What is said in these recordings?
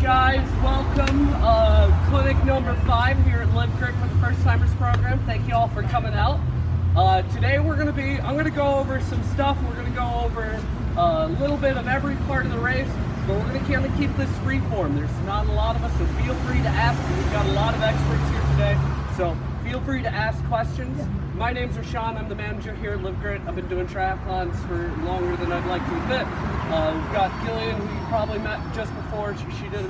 guys, welcome. Clinic number 5 here at Live Creek for the First Timers program. Thank you all for coming out. Today I'm going to go over some stuff. We're going to go over a little bit of every part of the race, but we're going to kind of keep this free form. There's not a lot of us, so feel free to ask. We've got a lot of experts here today, so feel free to ask questions. My name's Rashawn. I'm the manager here at Live Grit. I've been doing triathlons for longer than I'd like to admit. We've got Gillian, who you probably met just before. She did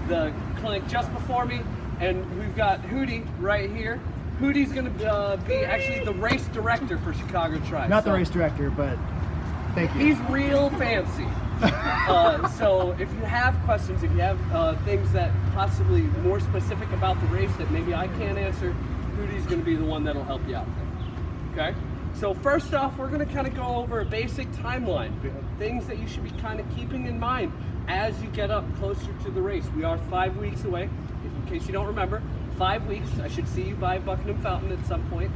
the clinic just before me. And we've got Hootie right here. Hootie's going to be actually the race director for Chicago Tri. Not the race director, but thank you. He's real fancy. So if you have questions, if you have things that possibly more specific about the race that maybe I can't answer, Hootie's going to be the one that'll help you out there. Okay? So first off, we're going to kind of go over a basic timeline, things that you should be kind of keeping in mind as you get up closer to the race. We are 5 weeks away, in case you don't remember. 5 weeks. I should see you by Buckingham Fountain at some point.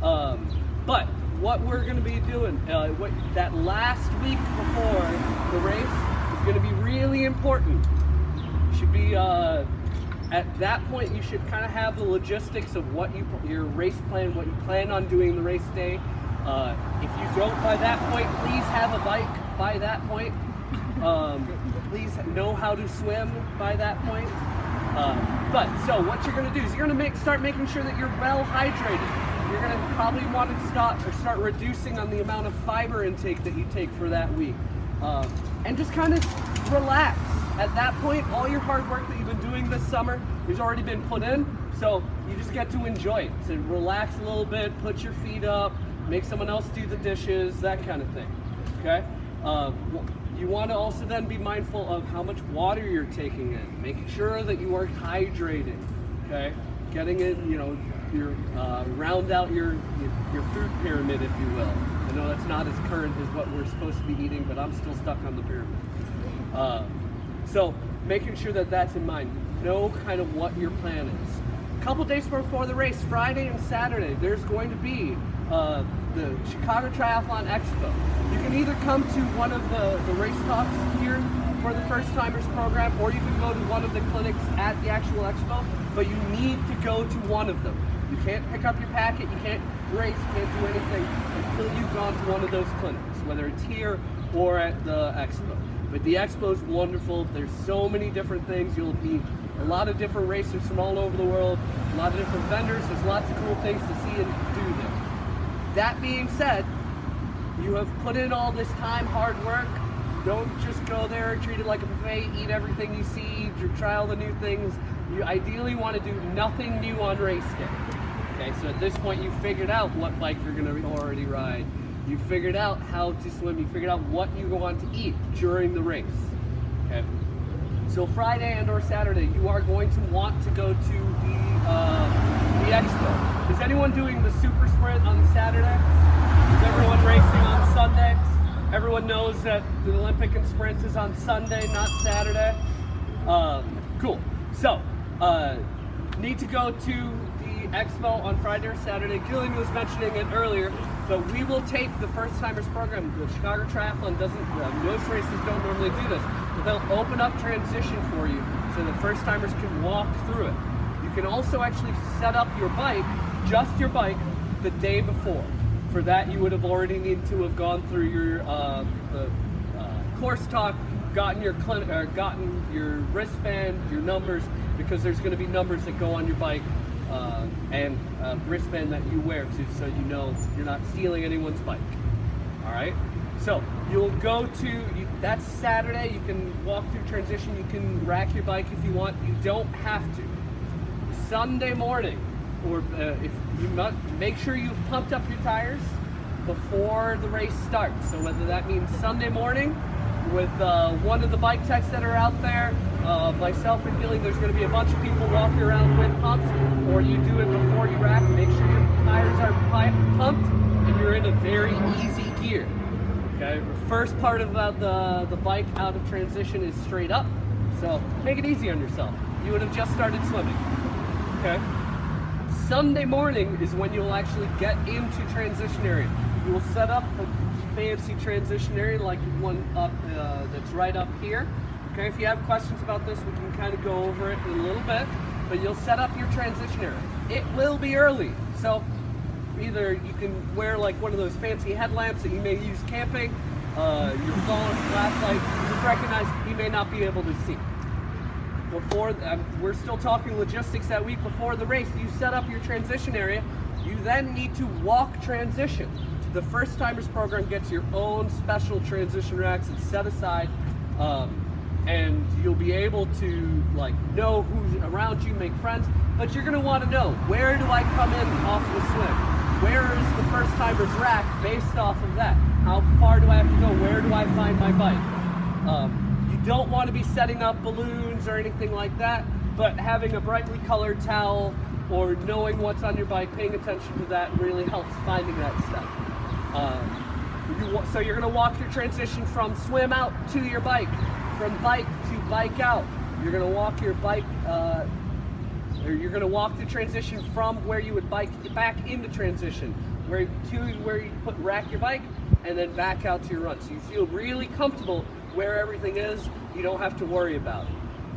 But what we're going to be doing, that last week before the race is going to be really important. Should be at that point, you should kind of have the logistics of what your race plan, what you plan on doing the race day. If you don't by that point, please have a bike by that point. Please know how to swim by that point. But so what you're going to do is you're going to start making sure that you're well hydrated. You're going to probably want to start reducing on the amount of fiber intake that you take for that week, and just kind of relax. At that point, all your hard work that you've been doing this summer has already been put in, so you just get to enjoy it. So relax a little bit, put your feet up, make someone else do the dishes, that kind of thing. Okay. You want to also then be mindful of how much water you're taking in, making sure that you are hydrated. Okay, getting in, your round out your food pyramid, if you will. I know that's not as current as what we're supposed to be eating, but I'm still stuck on the pyramid. So making sure that that's in mind. Know kind of what your plan is. A couple days before the race, Friday and Saturday, there's going to be the Chicago Triathlon Expo. You can either come to one of the race talks here for the First Timers program, or you can go to one of the clinics at the actual expo, but you need to go to one of them. You can't pick up your packet, you can't race, you can't do anything until you've gone to one of those clinics, whether it's here or at the expo. But the expo is wonderful. There's so many different things. You'll meet a lot of different racers from all over the world, a lot of different vendors. There's lots of cool things to see and do there. That being said, you have put in all this time, hard work. Don't just go there, treat it like a buffet, eat everything you see, try all the new things. You ideally want to do nothing new on race day. Okay, so at this point you've figured out what bike you're going to already ride. You figured out how to swim. You figured out what you want to eat during the race. Okay. So Friday and or Saturday, you are going to want to go to the expo. Is anyone doing the super sprint on Saturday? Is everyone racing on Sunday? Everyone knows that the Olympic and sprint is on Sunday, not Saturday. Cool. So need to go to the expo on Friday or Saturday. Gillian was mentioning it earlier. But we will take the First Timers program. The Chicago Triathlon doesn't, most races don't normally do this, but they'll open up transition for you so that First Timers can walk through it. You can also actually set up your bike, just your bike, the day before. For that, you would have already need to have gone through your course talk, gotten your wristband, your numbers, because there's going to be numbers that go on your bike. And a wristband that you wear so you know you're not stealing anyone's bike. All right? So you'll go to, that's Saturday. You can walk through transition. You can rack your bike if you want. You don't have to. Sunday morning, or if you make sure you've pumped up your tires before the race starts. So whether that means Sunday morning with one of the bike techs that are out there, myself and Gilly, there's going to be a bunch of people walking around with pumps, or you do it before you rack. Make sure your tires are pumped and you're in a very easy gear. Okay, the first part about the bike out of transition is straight up, so make it easy on yourself. You would have just started swimming. Okay. Sunday morning is when you'll actually get into transition area. You will set up a fancy transition area like one up that's right up here. Okay, if you have questions about this, we can kind of go over it in a little bit, but you'll set up your transition area. It will be early, so either you can wear like one of those fancy headlamps that you may use camping, your phone, flashlight, just recognize you may not be able to see. Before, we're still talking logistics that week before the race. You set up your transition area, you then need to walk transition. The First Timers program gets your own special transition racks and set aside, and you'll be able to like know who's around you, make friends, but you're gonna wanna know, where do I come in off the swim? Where is the First Timers rack based off of that? How far do I have to go? Where do I find my bike? You don't want to be setting up balloons or anything like that, but having a brightly colored towel or knowing what's on your bike, paying attention to that really helps finding that stuff. So you're going to walk your transition from swim out to your bike, from bike to bike out. You're going to walk your bike, or you're going to walk the transition from where you would bike back into transition, where you rack your bike, and then back out to your run. So you feel really comfortable where everything is. You don't have to worry about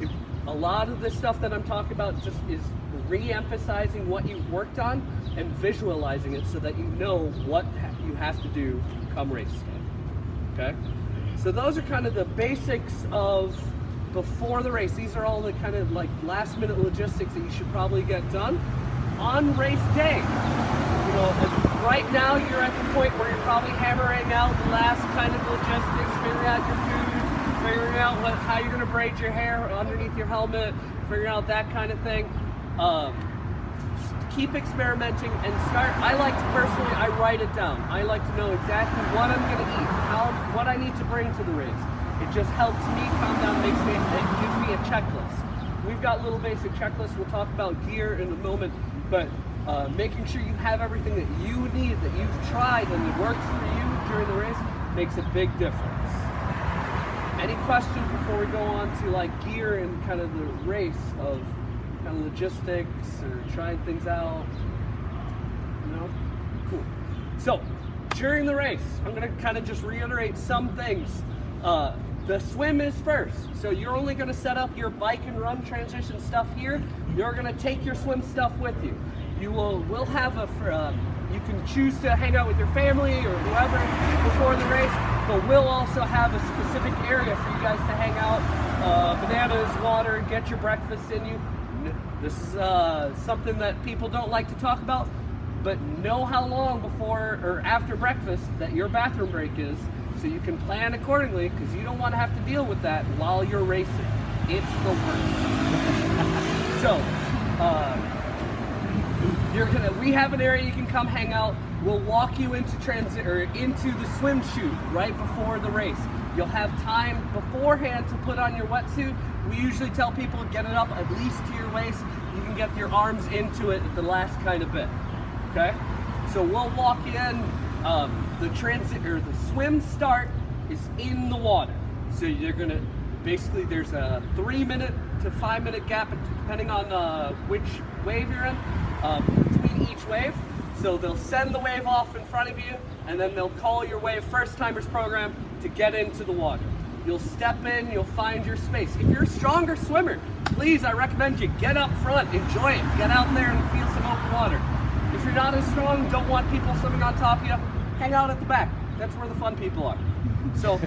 it. A lot of the stuff that I'm talking about just is re-emphasizing what you've worked on and visualizing it so that you know what you have to do come race day. Okay? So those are kind of the basics of before the race. These are all the kind of like last minute logistics that you should probably get done on race day. You know, right now you're at the point where you're probably hammering out the last kind of logistics, figuring out your food, figuring out how you're going to braid your hair underneath your helmet, figuring out that kind of thing. Keep experimenting and start. I like to personally, I write it down. I like to know exactly what I'm going to eat, what I need to bring to the race. It just helps me calm down, it gives me a checklist. We've got little basic checklists. We'll talk about gear in a moment, but making sure you have everything that you need, that you've tried and it works for you during the race makes a big difference. Any questions before we go on to like gear and kind of the race of kind of logistics or trying things out? No? Cool. So, during the race, I'm going to kind of just reiterate some things. The swim is first, so you're only going to set up your bike and run transition stuff here. You're going to take your swim stuff with you. You will have you can choose to hang out with your family or whoever before the race, but we'll also have a specific area for you guys to hang out, bananas, water, get your breakfast in you. This is something that people don't like to talk about, but know how long before or after breakfast that your bathroom break is, so you can plan accordingly, because you don't want to have to deal with that while you're racing. It's the worst. So, we have an area you can come hang out. We'll walk you into into the swim chute right before the race. You'll have time beforehand to put on your wetsuit. We usually tell people to get it up at least to your waist. You can get your arms into it at the last kind of bit. Okay? So we'll walk you in. The swim start is in the water. So you're gonna basically, there's a 3-minute to 5-minute gap depending on which wave you're in between each wave. So they'll send the wave off in front of you, and then they'll call your wave First Timers program to get into the water. You'll step in, you'll find your space. If you're a stronger swimmer, please, I recommend you get up front, enjoy it, get out there and feel some open water. If you're not as strong, don't want people swimming on top of you, hang out at the back. That's where the fun people are. So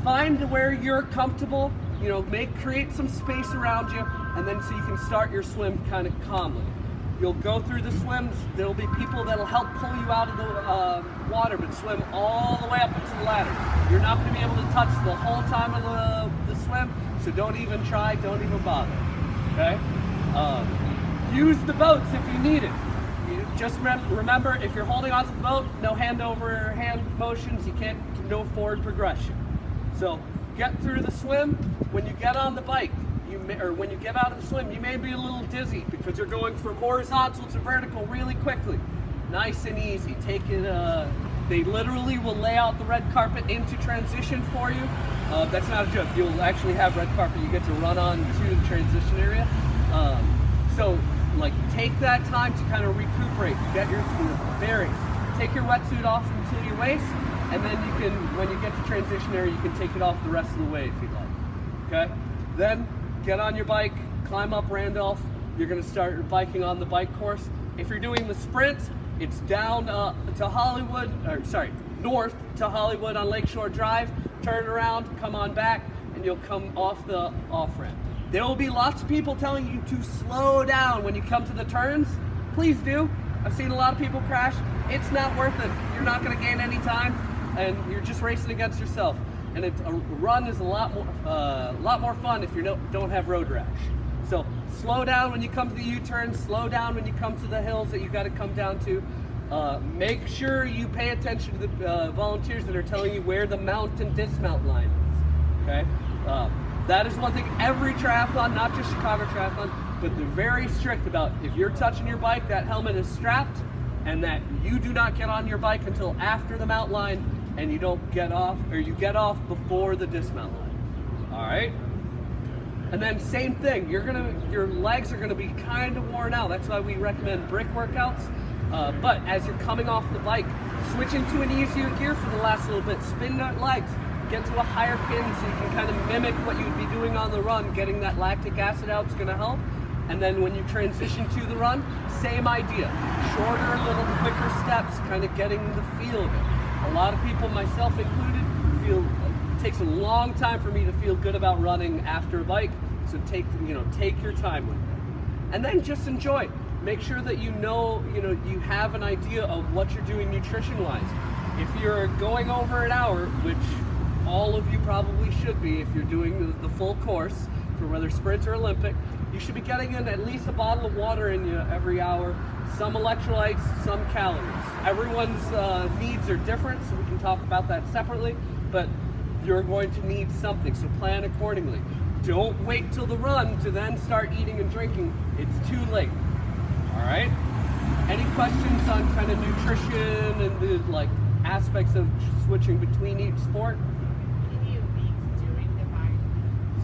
find where you're comfortable, create some space around you, and then so you can start your swim kind of calmly. You'll go through the swims. There'll be people that'll help pull you out of the water, but swim all the way up into the ladder. You're not going to be able to touch the whole time of the swim, so don't even try, don't even bother. Okay? Use the boats if you need it. Just remember, if you're holding onto the boat, no hand over hand motions. No forward progression. So get through the swim. When you get on the bike, when you get out of the swim, you may be a little dizzy because you're going from horizontal to vertical really quickly. Nice and easy. Take it. They literally will lay out the red carpet into transition for you. That's not a joke. You'll actually have red carpet. You get to run on to the transition area. Take that time to kind of recuperate. Get your bearings. Take your wetsuit off until your waist, and then you can, when you get to transition area, you can take it off the rest of the way if you'd like. Okay? Then get on your bike, climb up Randolph. You're gonna start biking on the bike course. If you're doing the sprint, it's down to Hollywood, or sorry, north to Hollywood on Lakeshore Drive. Turn around, come on back, and you'll come off the off-ramp. There will be lots of people telling you to slow down when you come to the turns. Please do. I've seen a lot of people crash. It's not worth it. You're not going to gain any time, and you're just racing against yourself. And a run is a lot more fun if you don't have road rash. So slow down when you come to the U-turn. Slow down when you come to the hills that you got to come down to. Make sure you pay attention to the volunteers that are telling you where the mount and dismount line is. Okay. That is one thing every triathlon, not just Chicago Triathlon, but they're very strict about if you're touching your bike, that helmet is strapped, and that you do not get on your bike until after the mount line, and you don't get off, or you get off before the dismount line. All right? And then same thing, your legs are gonna be kind of worn out. That's why we recommend brick workouts. But as you're coming off the bike, switch into an easier gear for the last little bit. Spin that legs. Get to a higher pin so you can kind of mimic what you'd be doing on the run. Getting that lactic acid out is going to help. And then when you transition to the run, same idea. Shorter, little quicker steps, kind of getting the feel of it. A lot of people, myself included, feel it takes a long time for me to feel good about running after a bike. So take your time with it. And then just enjoy. Make sure that you you have an idea of what you're doing nutrition-wise. If you're going over an hour, which all of you probably should be if you're doing the full course for whether sprint or Olympic, you should be getting in at least a bottle of water in you every hour, some electrolytes, some calories. Everyone's needs are different, so we can talk about that separately, but you're going to need something, so plan accordingly. Don't wait till the run to then start eating and drinking. It's too late. All right? Any questions on kind of nutrition and the aspects of switching between each sport?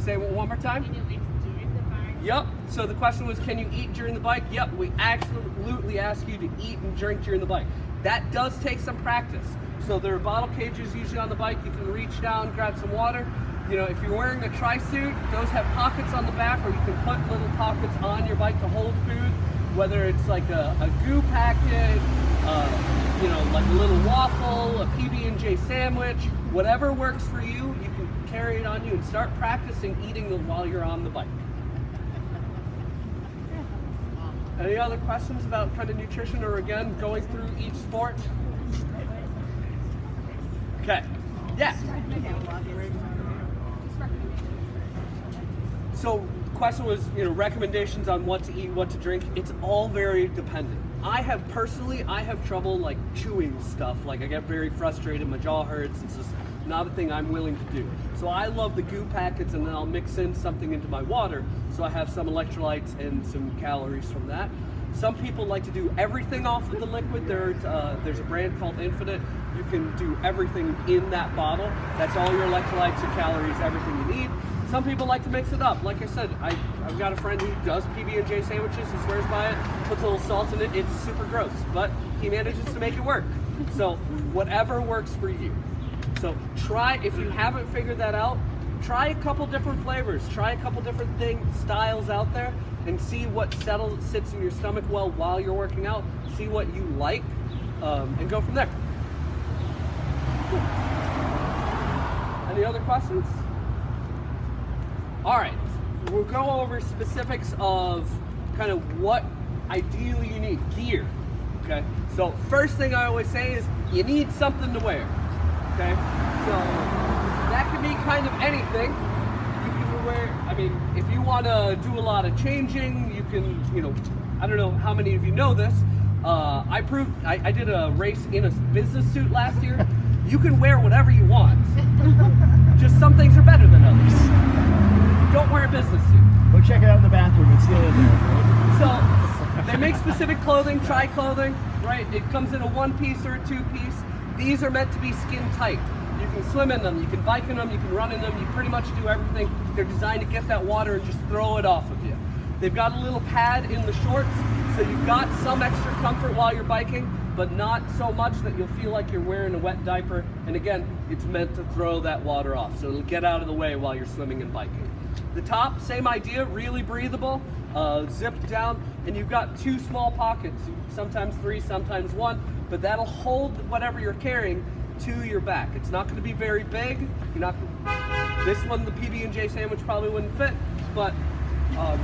Say it one more time. Can you eat during the bike? Yep. So the question was, can you eat during the bike? Yep. We absolutely ask you to eat and drink during the bike. That does take some practice. So there are bottle cages usually on the bike. You can reach down, grab some water. If you're wearing a tri-suit, those have pockets on the back where you can put little pockets on your bike to hold food. Whether it's like a goo packet, like a little waffle, a PB&J sandwich, whatever works for you, you can carry it on you and start practicing eating them while you're on the bike. Any other questions about kind of nutrition or again going through each sport? Okay. Yeah. So the question was, recommendations on what to eat, what to drink. It's all very dependent. I have trouble chewing stuff. I get very frustrated, my jaw hurts. It's just not a thing I'm willing to do. So I love the goo packets, and then I'll mix in something into my water so I have some electrolytes and some calories from that. Some people like to do everything off of the liquid. There's a brand called Infinite. You can do everything in that bottle. That's all your electrolytes, your calories, everything you need. Some people like to mix it up. Like I said, I've got a friend who does PB&J sandwiches. He swears by it, puts a little salt in it. It's super gross, but he manages to make it work. So whatever works for you. So try, if you haven't figured that out, try a couple different flavors. Try a couple different styles out there and see what sits in your stomach well while you're working out. See what you like and go from there. Any other questions? All right, we'll go over specifics of kind of what ideally you need, gear, okay? So first thing I always say is you need something to wear, okay? So that can be kind of anything. You can wear, if you want to do a lot of changing, you can, I don't know how many of you know this. I did a race in a business suit last year. You can wear whatever you want. Just some things are better than others. Don't wear a business suit. Go check it out in the bathroom. It's still in there. Right? So they make specific clothing, tri-clothing, right? It comes in a one-piece or a two-piece. These are meant to be skin tight. You can swim in them, you can bike in them, you can run in them, you pretty much do everything. They're designed to get that water and just throw it off of you. They've got a little pad in the shorts, so you've got some extra comfort while you're biking. but not so much that you'll feel like you're wearing a wet diaper. And again, it's meant to throw that water off, so it'll get out of the way while you're swimming and biking. The top, same idea, really breathable, zipped down, and you've got 2 small pockets, sometimes 3, sometimes 1, but that'll hold whatever you're carrying to your back. It's not going to be very big. You're not. This one, the PB&J sandwich, probably wouldn't fit, but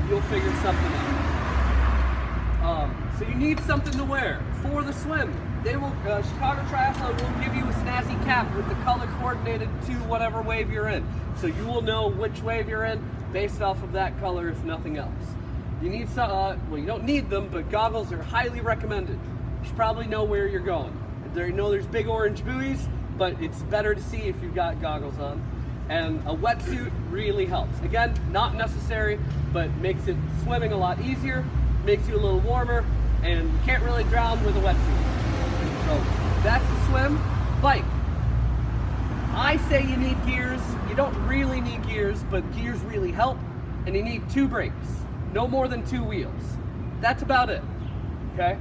you'll figure something out. So you need something to wear for the swim. They will, Chicago Triathlon will give you a snazzy cap with the color coordinated to whatever wave you're in. So you will know which wave you're in based off of that color, if nothing else. You need some, well, you don't need them, but goggles are highly recommended. You should probably know where you're going. There's big orange buoys, but it's better to see if you've got goggles on. And a wetsuit really helps. Again, not necessary, but makes it swimming a lot easier, makes you a little warmer, and you can't really drown with a wetsuit. So that's the swim. Bike. I say you need gears. You don't really need gears, but gears really help. And you need 2 brakes, no more than 2 wheels. That's about it, okay?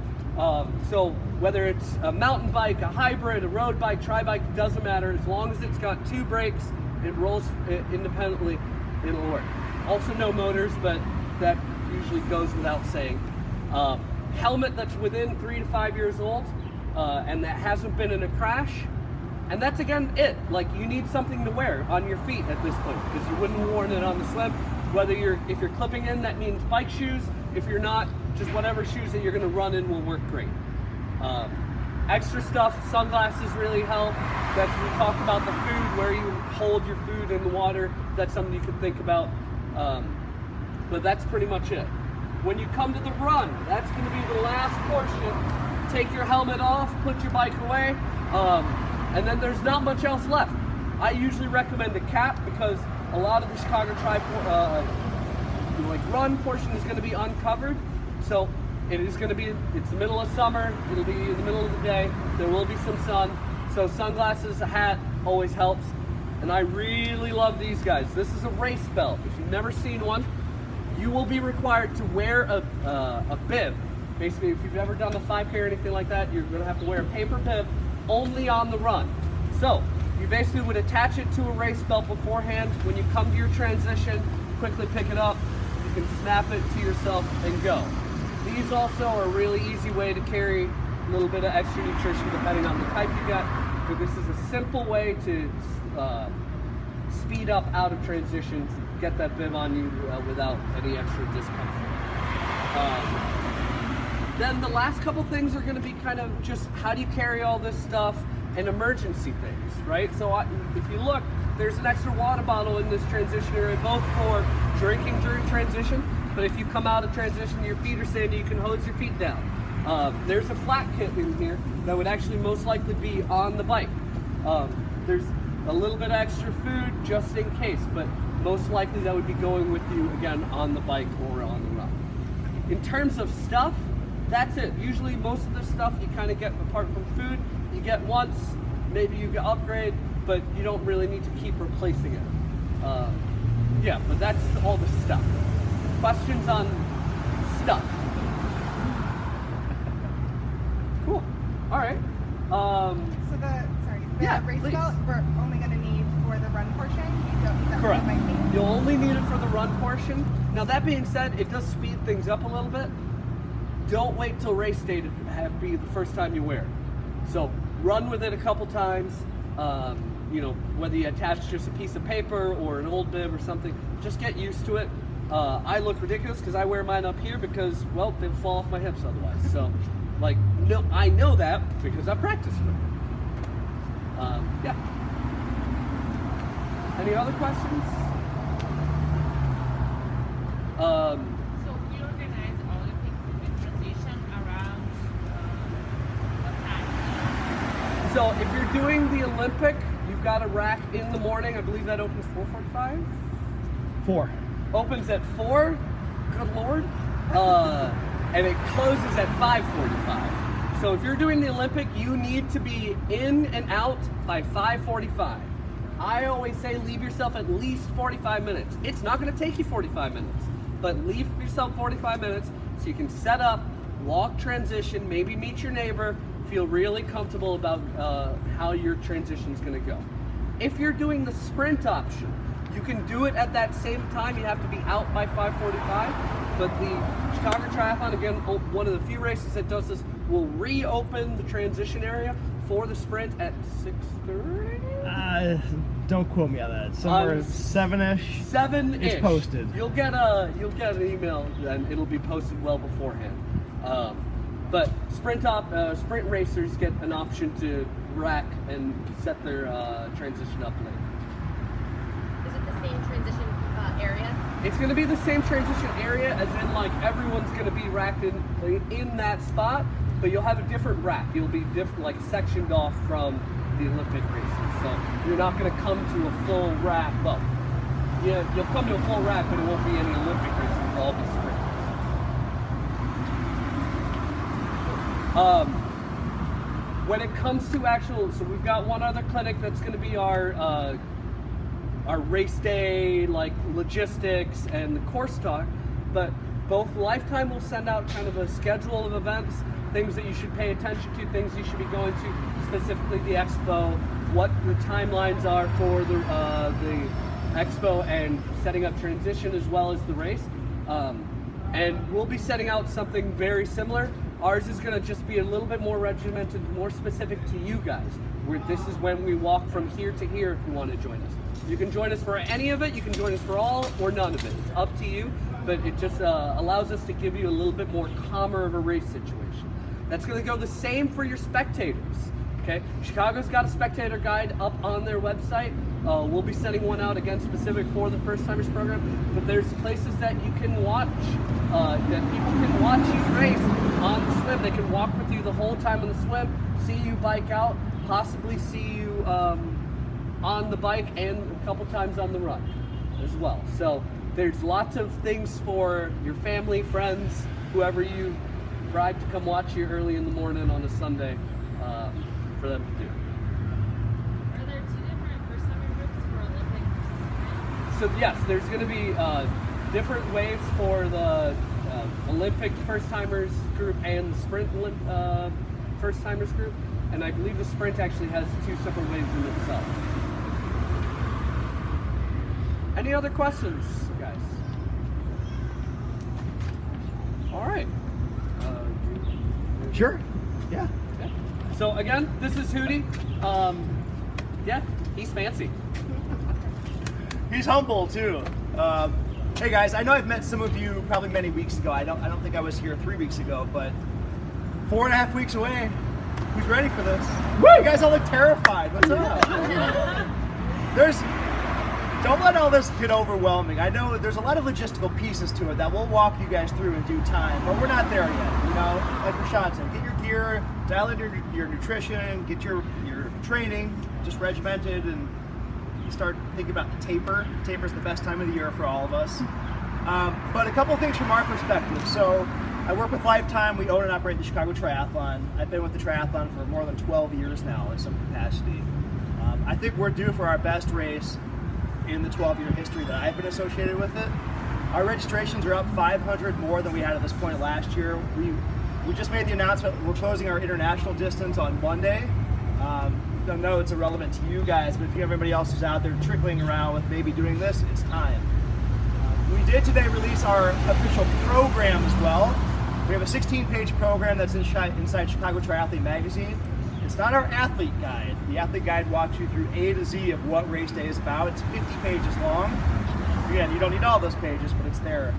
So whether it's a mountain bike, a hybrid, a road bike, tri-bike, doesn't matter. As long as it's got 2 brakes, it rolls independently, it'll work. Also no motors, but that usually goes without saying. Helmet that's within 3 to 5 years old, and that hasn't been in a crash. And that's again it. Like, you need something to wear on your feet at this point, because you wouldn't have worn it on the swim. If you're clipping in, that means bike shoes. If you're not, just whatever shoes that you're gonna run in will work great. Extra stuff, sunglasses really help. We talked about the food, where you hold your food in the water. That's something you can think about. But that's pretty much it. When you come to the run, that's gonna be the last portion. Take your helmet off, put your bike away, and then there's not much else left. I usually recommend a cap, because a lot of the Chicago run portion is gonna be uncovered. So it's the middle of summer, it'll be in the middle of the day, there will be some sun. So sunglasses, a hat always helps. And I really love these guys. This is a race belt. If you've never seen one, you will be required to wear a bib. Basically, if you've ever done a 5K or anything like that, you're gonna have to wear a paper bib only on the run. So you basically would attach it to a race belt beforehand. When you come to your transition, quickly pick it up. You can snap it to yourself and go. These also are a really easy way to carry a little bit of extra nutrition depending on the type you got. But this is a simple way to speed up out of transition, get that bib on you without any extra discomfort. Then the last couple things are going to be kind of just how do you carry all this stuff and emergency things, right? So if you look, there's an extra water bottle in this transition area, both for drinking during transition, but if you come out of transition, your feet are sandy, you can hose your feet down. There's a flat kit in here that would actually most likely be on the bike. There's a little bit of extra food just in case, but most likely that would be going with you again on the bike or on the run. In terms of stuff, that's it. Usually most of the stuff you kind of get, apart from food, you get once, maybe you upgrade, but you don't really need to keep replacing it. Yeah, but that's all the stuff. Questions on stuff? Cool. All right. So the race please. belt we're only going to need for the run portion. You don't need that Correct. for the biking. You'll only need it for the run portion. Now that being said, it does speed things up a little bit. Don't wait till race day to be the first time you wear it. So run with it a couple times. Whether you attach just a piece of paper or an old bib or something, just get used to it. I look ridiculous because I wear mine up here because, well, they'll fall off my hips otherwise. So, no, I know that because I practice with it. Yeah. Any other questions? So we organize all the things in transition around what time? So if you're doing the Olympic, you've got a rack in the morning. I believe that opens 4:45. 4. Opens at 4. Good Lord. And it closes at 5:45. So if you're doing the Olympic, you need to be in and out by 5:45. I always say leave yourself at least 45 minutes. It's not going to take you 45 minutes, but leave yourself 45 minutes so you can set up, walk transition, maybe meet your neighbor feel really comfortable about how your transition is going to go. If you're doing the sprint option, you can do it at that same time. You have to be out by 5:45. But the Chicago Triathlon, again, one of the few races that does this, will reopen the transition area for the sprint at 6:30. Don't quote me on that. Somewhere 7-ish. 7-ish. It's posted. You'll get an email, and it'll be posted well beforehand. But sprint racers get an option to rack and set their transition up later. Is it the same transition area? It's going to be the same transition area, as in like everyone's going to be racked in that spot, but you'll have a different rack. You'll be like sectioned off from the Olympic races, so you're not going to come to a full rack. Well, yeah, you'll come to a full rack, but it won't be any Olympic races. It'll all be sprint. When it comes to so we've got one other clinic that's going to be our race day, like logistics and the course talk, but both Lifetime will send out kind of a schedule of events, things that you should pay attention to, things you should be going to, specifically the expo, what the timelines are for the expo and setting up transition as well as the race. And we'll be setting out something very similar. Ours is going to just be a little bit more regimented, more specific to you guys. This is when we walk from here to here if you want to join us. You can join us for any of it, you can join us for all or none of it. It's up to you, but it just allows us to give you a little bit more calmer of a race situation. That's going to go the same for your spectators. Okay, Chicago's got a spectator guide up on their website. We'll be sending one out again specific for the First Timers program, but there's places that you can watch, that people can watch you race on the swim. They can walk with you the whole time on the swim, see you bike out, possibly see you on the bike and a couple times on the run as well. So there's lots of things for your family, friends, whoever you ride to come watch you early in the morning on a Sunday for them to do. Are there two different first-timer groups for Olympic participants? So yes, there's going to be different waves for the Olympic first-timers group and the sprint first-timers group, and I believe the sprint actually has two separate waves in itself. Any other questions, guys? All right. Sure. Yeah. Okay. So again, this is Hootie. Yeah, he's fancy. He's humble too. Hey guys, I know I've met some of you probably many weeks ago. I don't think I was here 3 weeks ago, but 4.5 weeks away. Who's ready for this? Woo! You guys all look terrified. What's up? Don't let all this get overwhelming. I know there's a lot of logistical pieces to it that we'll walk you guys through in due time, but we're not there yet. You know, like Rashad said, get your gear, dial in your nutrition, get your training just regimented, and start thinking about the taper. Taper's the best time of the year for all of us. But a couple things from our perspective. So I work with Lifetime. We own and operate the Chicago Triathlon. I've been with the triathlon for more than 12 years now in some capacity. I think we're due for our best race in the 12-year history that I've been associated with it. Our registrations are up 500 more than we had at this point last year. We just made the announcement we're closing our international distance on Monday. I know it's irrelevant to you guys, but if you have anybody else who's out there trickling around with maybe doing this, it's time. We did today release our official program as well. We have a 16-page program that's inside Chicago Triathlete magazine. It's not our athlete guide. The athlete guide walks you through A to Z of what race day is about. It's 50 pages long. Again, you don't need all those pages, but it's there.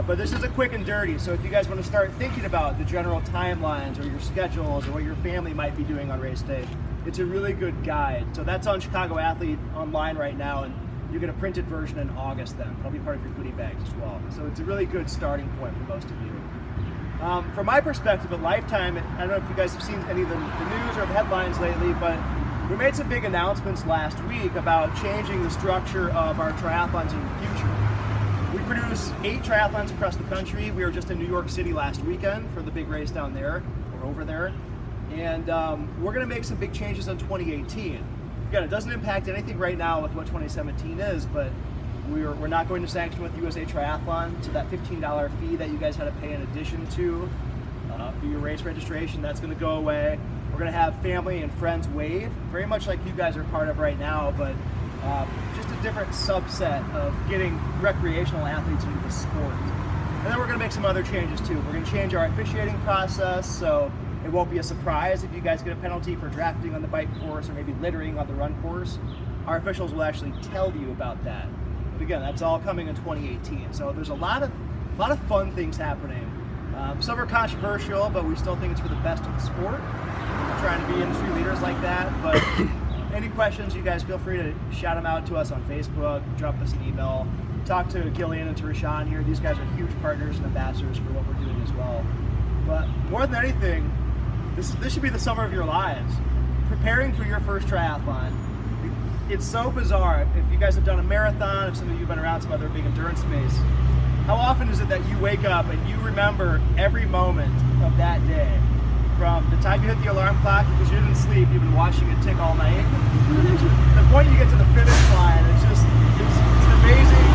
But this is a quick and dirty, so if you guys want to start thinking about the general timelines or your schedules or what your family might be doing on race day, it's a really good guide. So that's on Chicago Athlete online right now, and you get a printed version in August then. It'll be part of your goodie bags as well. So it's a really good starting point for most of you. From my perspective at Lifetime, I don't know if you guys have seen any of the news or the headlines lately, but we made some big announcements last week about changing the structure of our triathlons in the future. We produce 8 triathlons across the country. We were just in New York City last weekend for the big race down there, or over there. And we're going to make some big changes in 2018. Again, it doesn't impact anything right now with what 2017 is, but we're not going to sanction with USA Triathlon, so that $15 fee that you guys had to pay in addition to for your race registration, that's going to go away. We're going to have family and friends wave, very much like you guys are part of right now, but just a different subset of getting recreational athletes into the sport. And then we're going to make some other changes too. We're going to change our officiating process, so it won't be a surprise if you guys get a penalty for drafting on the bike course or maybe littering on the run course. Our officials will actually tell you about that. But again, that's all coming in 2018. So there's a lot of fun things happening. Some are controversial, but we still think it's for the best of the sport. We're trying to be industry leaders like that. But any questions, you guys feel free to shout them out to us on Facebook, drop us an email, talk to Gillian and to Rashawn here. These guys are huge partners and ambassadors for what we're doing as well. But more than anything, this should be the summer of your lives. Preparing for your first triathlon. It's so bizarre. If you guys have done a marathon, if some of you have been around some other big endurance meets, how often is it that you wake up and you remember every moment of that day? From the time you hit the alarm clock because you didn't sleep, you've been watching it tick all night. The point you get to the finish line, it's amazing.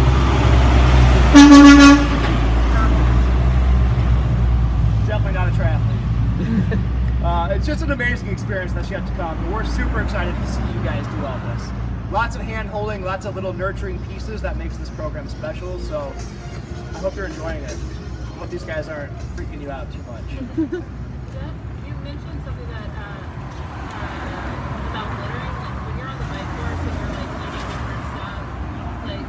Definitely not a triathlete. It's just an amazing experience that's yet to come. And we're super excited to see you guys do all this. Lots of hand holding, lots of little nurturing pieces that makes this program special. So I hope you're enjoying it. I hope these guys aren't freaking you out too much. You mentioned something that about littering. Like when you're on the bike course and you're like eating different stuff, like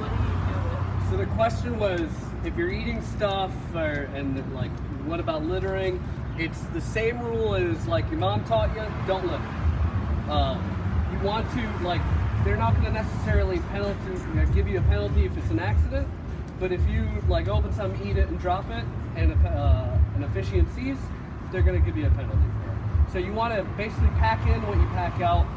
what do you do with? So the question was, if you're eating stuff, and like, what about littering? It's the same rule as like your mom taught you. Don't litter. You want to, like, they're not going to necessarily give you a penalty if it's an accident, but if you like open something, eat it, and drop it, and an officiant sees, they're going to give you a penalty for it. So you want to basically pack in what you pack out.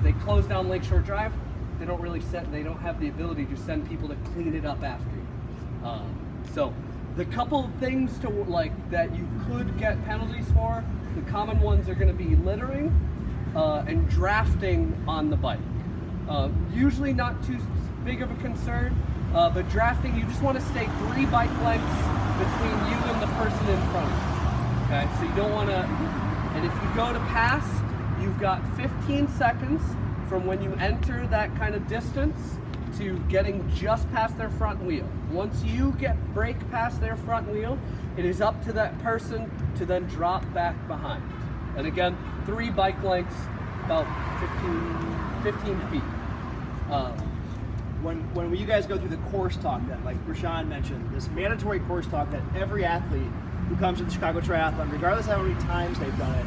They close down Lakeshore Drive. They don't have the ability to send people to clean it up after you. So the couple things to like that you could get penalties for, the common ones are going to be littering and drafting on the bike. Usually not too big of a concern, but drafting, you just want to stay 3 bike lengths between you and the person in front of you. Okay, so you don't want to, and if you go to pass, you've got 15 seconds from when you enter that kind of distance to getting just past their front wheel. Once you break past their front wheel, it is up to that person to then drop back behind. And again, 3 bike lengths, about 15 feet. When you guys go through the course talk, then, like Rashawn mentioned, this mandatory course talk that every athlete who comes to the Chicago Triathlon, regardless of how many times they've done it,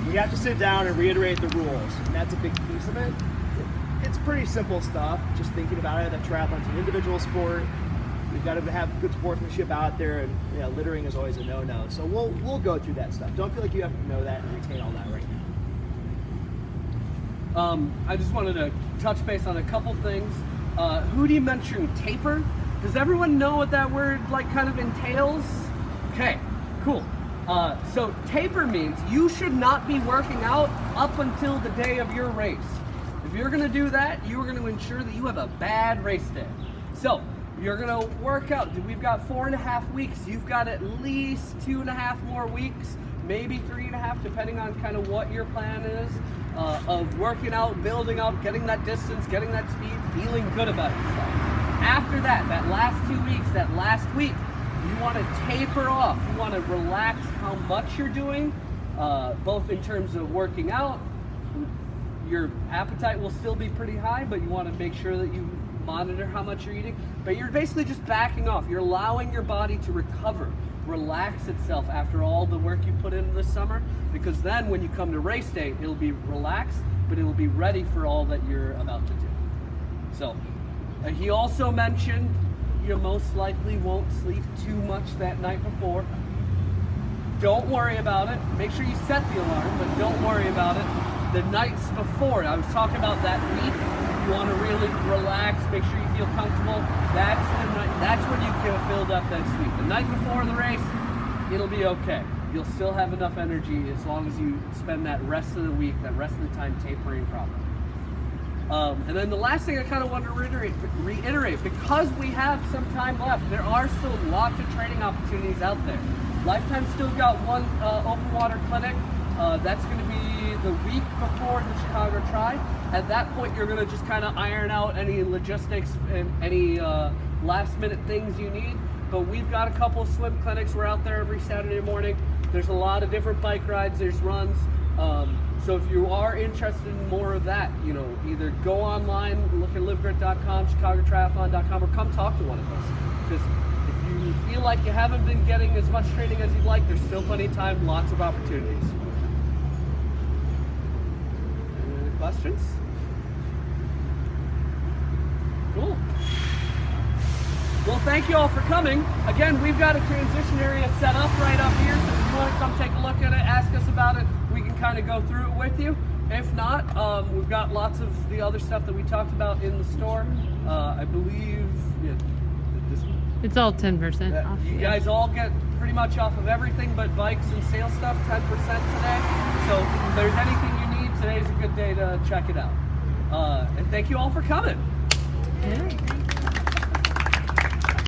we have to sit down and reiterate the rules, and that's a big piece of it. It's pretty simple stuff, just thinking about it, that triathlon's an individual sport. We've got to have good sportsmanship out there, and littering is always a no-no. So we'll go through that stuff. Don't feel like you have to know that and retain all that right now. I just wanted to touch base on a couple things. Hootie mentioned taper. Does everyone know what that word kind of entails? Okay, cool. So taper means you should not be working out up until the day of your race. If you're going to do that, you are going to ensure that you have a bad race day. So you're going to work out. We've got 4.5 weeks. You've got at least 2.5 more weeks, maybe 3.5, depending on kind of what your plan is, of working out, building up, getting that distance, getting that speed, feeling good about yourself. After that last 2 weeks, that last week, you want to taper off. You want to relax how much you're doing, both in terms of working out. Your appetite will still be pretty high, but you want to make sure that you monitor how much you're eating. But you're basically just backing off. You're allowing your body to recover, relax itself after all the work you put in this summer, because then when you come to race day, it'll be relaxed, but it'll be ready for all that you're about to do. So he also mentioned you most likely won't sleep too much that night before. Don't worry about it. Make sure you set the alarm, but don't worry about it. The nights before, I was talking about that week, you want to really relax, make sure you feel comfortable. That's the night. That's when you can build up that sleep. The night before the race, it'll be okay. You'll still have enough energy as long as you spend that rest of the week, that rest of the time tapering properly. And then the last thing I kind of want to reiterate, because we have some time left, there are still lots of training opportunities out there. Lifetime's still got one open water clinic. That's going to be the week before the Chicago Tri. At that point, you're going to just kind of iron out any logistics and any last minute things you need. But we've got a couple of swim clinics. We're out there every Saturday morning. There's a lot of different bike rides. There's runs. So if you are interested in more of that, you know, either go online, look at livegrit.com, chicagotriathlon.com, or come talk to one of us. Because if you feel like you haven't been getting as much training as you'd like, there's still plenty of time, lots of opportunities. Any other questions? Cool. Well, thank you all for coming. Again, we've got a transition area set up right up here, so if you want to come take a look at it, ask us about it, we can kind of go through it with you. If not, we've got lots of the other stuff that we talked about in the store. I believe this one. It's all 10% off. You guys all get pretty much off of everything but bikes and sales stuff, 10% today. So if there's anything you need, today's a good day to check it out. And thank you all for coming.